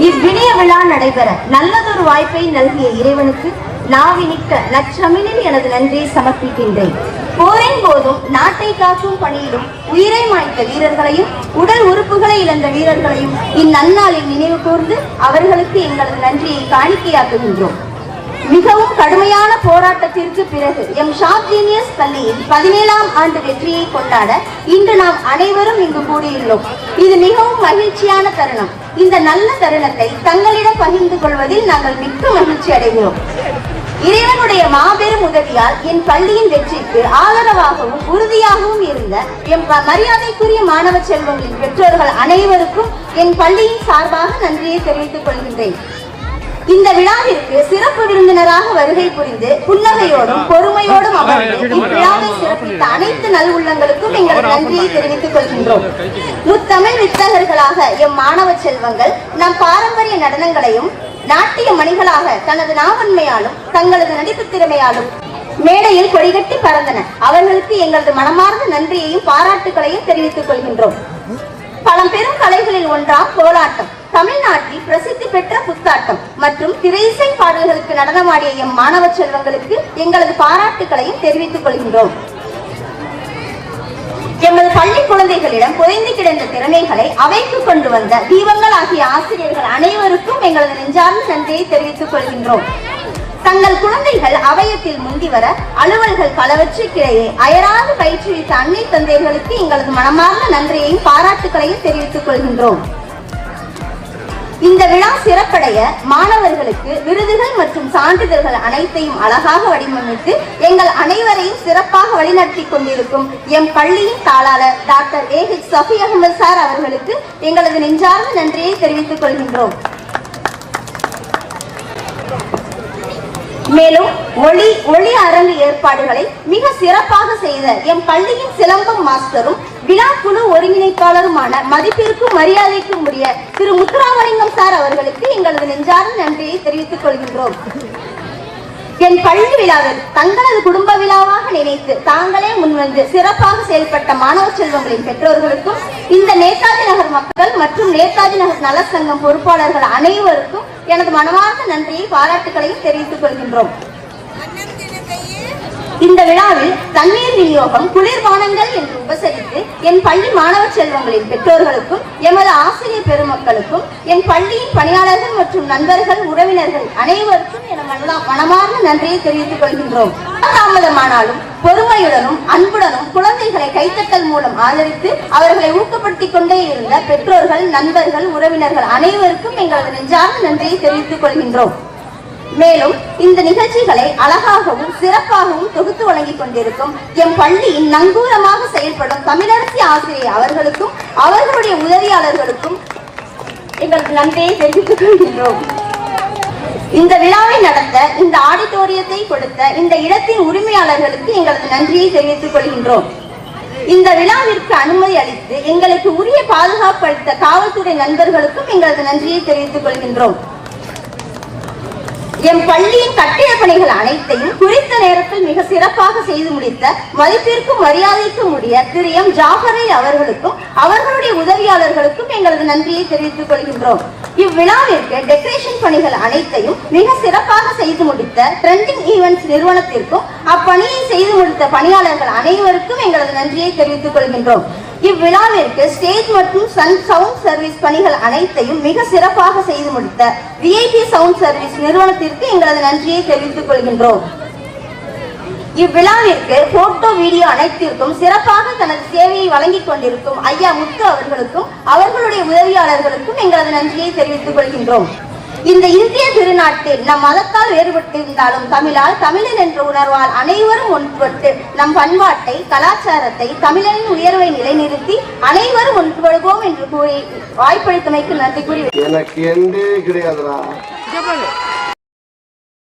இவ்வினிய விழா நடைபெற நல்லதொரு வாய்ப்பை நல்கிய இறைவனுக்கு நாவினிக்க நற்றமிழில் எனது நன்றியை சமர்ப்பிக்கின்றேன். போரின் போதும் நாட்டை காக்கும் பணியிலும் உயிரை மாய்த்த வீரர்களையும் உடல் உறுப்புகளை இழந்த வீரர்களையும் இந்நன்னாளில் நினைவு கூர்ந்து அவர்களுக்கு எங்களது நன்றியை காணிக்கையாக்குகின்றோம். மிகவும் கடுமையான போராட்டத்திற்கு பிறகு எம் ஷாப் ஜீனியஸ் பள்ளியில் 17ஆம் ஆண்டு வெற்றியை கொண்டாட இன்று நாம் அனைவரும் இங்கு கூடியுள்ளோம். இது மிகவும் மகிழ்ச்சியான தருணம். இந்த நல்ல தருணத்தை தங்களிடம் பகிர்ந்து கொள்வதில் நாங்கள் மிக்க மகிழ்ச்சி அடைகிறோம். இறைவனுடைய மாபெரும் உதவியால் என் பள்ளியின் வெற்றிக்கு ஆதரவாகவும் உறுதியாகவும் இருந்த எம் மரியாதைக்குரிய மாணவ செல்வங்களின் பெற்றோர்கள் அனைவருக்கும் என் பள்ளியின் சார்பாக நன்றியை தெரிவித்துக் கொள்கின்றேன். இந்த விழாவிற்கு சிறப்பு விருந்தினராக வருகை புரிந்து புன்னகையோடும் பொறுமையோடும் அமர்ந்து இவ்விழாவை சிறப்பித்த அனைத்து நல் உள்ளங்களுக்கும் எங்களது நன்றியை தெரிவித்துக் கொள்கின்றோம். முத்தமிழ் வித்தகர்களாக எம் மாணவ செல்வங்கள் நம் பாரம்பரிய நடனங்களையும் நாட்டிய மணிகளாக தனது நாவன்மையாலும் தங்களது நடிப்பு திறமையாலும் மேடையில் கொடிகட்டி பறந்தனர். அவர்களுக்கு எங்களது மனமார்ந்த நன்றியையும் பாராட்டுகளையும் தெரிவித்துக் கொள்கின்றோம். பழம்பெரும் கலைகளில் ஒன்றாம் கோலாட்டம், தமிழ்நாட்டில் பிரசித்தி பெற்ற புத்தாட்டம் மற்றும் திரையிசை பாடல்களுக்கு நடனமாடிய எம் மாணவ செல்வங்களுக்கு எங்களது பாராட்டுகளையும் தெரிவித்துக் கொள்கின்றோம். எமது பள்ளி குழந்தைகளிடம் புதைந்து கிடந்த திறமைகளை அவைக்கு கொண்டு வந்த தீபங்கள் ஆகிய ஆசிரியர்கள் அனைவருக்கும் எங்களது நெஞ்சார்ந்த நன்றியை தெரிவித்துக் கொள்கின்றோம். தங்கள் குழந்தைகள் அவயத்தில் முந்தி வர அலுவல்கள் பலவற்றுக்கிடையே அயராது பயிற்றுவித்த அன்னை தந்தையர்களுக்கு எங்களது மனமார்ந்த நன்றியையும் பாராட்டுகளையும் தெரிவித்துக் கொள்கின்றோம். இந்த விழா சிறப்படைய மாணவர்களுக்கு விருதுகள் மற்றும் சான்றிதழ்கள் அனைத்தையும் அழகாக வடிவமைத்து எங்கள் அனைவரையும் சிறப்பாக வழிநடத்தி கொண்டிருக்கும் எம் பள்ளியின் தாளாளர் doctor AH Safi Ahamed sir அவர்களுக்கு எங்களது நெஞ்சார்ந்த நன்றியை தெரிவித்துக் கொள்கின்றோம். மேலும் ஒளி அரங்கு ஏற்பாடுகளை மிக சிறப்பாக செய்த எம் பள்ளியின் சிலம்பம் மாஸ்டரும் விழா குழு ஒருங்கிணைப்பாளருமான மதிப்பிற்கும் மரியாதைக்கும் உரிய திரு முத்துராமலிங்கம் சார் அவர்களுக்கு எங்களது நெஞ்சார்ந்த நன்றியை தெரிவித்துக் கொள்கின்றோம். என் பள்ளி விழாவில் தங்களது குடும்ப விழாவாக நினைத்து தாங்களே முன்வந்து சிறப்பாக செயல்பட்ட மாணவ செல்வங்களின் பெற்றோர்களுக்கும் இந்த நேதாஜி நகர் மக்கள் மற்றும் நேதாஜி நகர் நல சங்கம் பொறுப்பாளர்கள் அனைவருக்கும் எனது மனமார்ந்த நன்றியை பாராட்டுகளையும் தெரிவித்துக் கொள்கின்றோம். இந்த விழாவில் தண்ணீர் விநியோகம் குளிர்பானங்கள் என்று உபசரித்து என் பள்ளி மாணவ செல்வங்களின் பெற்றோர்களுக்கும் எமது ஆசிரியர் பெருமக்களுக்கும் என் பள்ளியின் பணியாளர்கள் மற்றும் நண்பர்கள் உறவினர்கள் அனைவருக்கும் என மனமார்ந்த நன்றியை தெரிவித்துக் கொள்கின்றோம். தாமதமானாலும் பொறுமையுடனும் அன்புடனும் குழந்தைகளை கைத்தட்டல் மூலம் ஆதரித்து அவர்களை ஊக்கப்படுத்திக் கொண்டே இருந்த பெற்றோர்கள் நண்பர்கள் உறவினர்கள் அனைவருக்கும் எங்களது நெஞ்சார்ந்த நன்றியை தெரிவித்துக் கொள்கின்றோம். மேலும் இந்த நிகழ்ச்சிகளை அழகாகவும் சிறப்பாகவும் தொகுத்து வழங்கிக் கொண்டிருக்கும் எம் பள்ளியின் நங்கூரமாக செயல்படும் தமிழரசி ஆசிரியர் அவர்களுக்கும் அவர்களுடைய உதவியாளர்களுக்கும் எங்களது நன்றியை தெரிவித்துக் கொள்கின்றோம். இந்த விழாவை நடத்த இந்த ஆடிட்டோரியத்தை கொடுத்த இந்த இடத்தின் உரிமையாளர்களுக்கு எங்களது நன்றியை தெரிவித்துக் கொள்கின்றோம். இந்த விழாவிற்கு அனுமதி அளித்து எங்களுக்கு உரிய பாதுகாப்பு அளித்த காவல்துறை நண்பர்களுக்கும் எங்களது நன்றியை தெரிவித்துக் கொள்கின்றோம். எம் பள்ளியின் கட்டிட பணிகள் அனைத்தையும் குறித்த நேரத்தில் மிக சிறப்பாக செய்து முடித்த மதிப்பிற்கும் மரியாதைக்கும் உரிய திரு எம் ஜாஃபரை அவர்களுக்கும் அவர்களுடைய உதவியாளர்களுக்கும் எங்களது நன்றியை தெரிவித்துக் கொள்கின்றோம். இவ்விழாவிற்கு டெக்கரேஷன் பணிகள் அனைத்தையும் மிக சிறப்பாக செய்து முடித்த ட்ரெண்டிங் ஈவென்ட்ஸ் நிறுவனத்திற்கும் அப்பணியை செய்து முடித்த பணியாளர்கள் அனைவருக்கும் எங்களது நன்றியை தெரிவித்துக் கொள்கின்றோம். இவ்விழாவிற்கு ஸ்டேஜ் மற்றும் சவுண்ட் சர்வீஸ் பணிகள் அனைத்தையும் மிக சிறப்பாக செய்து முடித்த VIP சவுண்ட் சர்வீஸ் நிறுவனத்திற்கு எங்களது நன்றியை தெரிவித்துக் கொள்கின்றோம். இவ்விழாவிற்கு போட்டோ வீடியோ அனைத்திற்கும் சிறப்பாக தனது சேவையை வழங்கிக் கொண்டிருக்கும் ஐயா முத்து அவர்களுக்கும் அவர்களுடைய உதவியாளர்களுக்கும் எங்களது நன்றியை தெரிவித்துக் கொள்கின்றோம். இந்த இந்திய திருநாட்டில் நம் மதத்தால் வேறுபட்டிருந்தாலும் தமிழால் தமிழன் என்ற உணர்வால் அனைவரும் ஒன்றுபட்டு நம் பண்பாட்டை கலாச்சாரத்தை தமிழனின் உயர்வை நிலைநிறுத்தி அனைவரும் ஒன்றுபடுவோம் என்று கூறி வாய்ப்பளித்தமைக்கு நன்றி கூறி எனக்கு எந்தே கிடையாதுடா.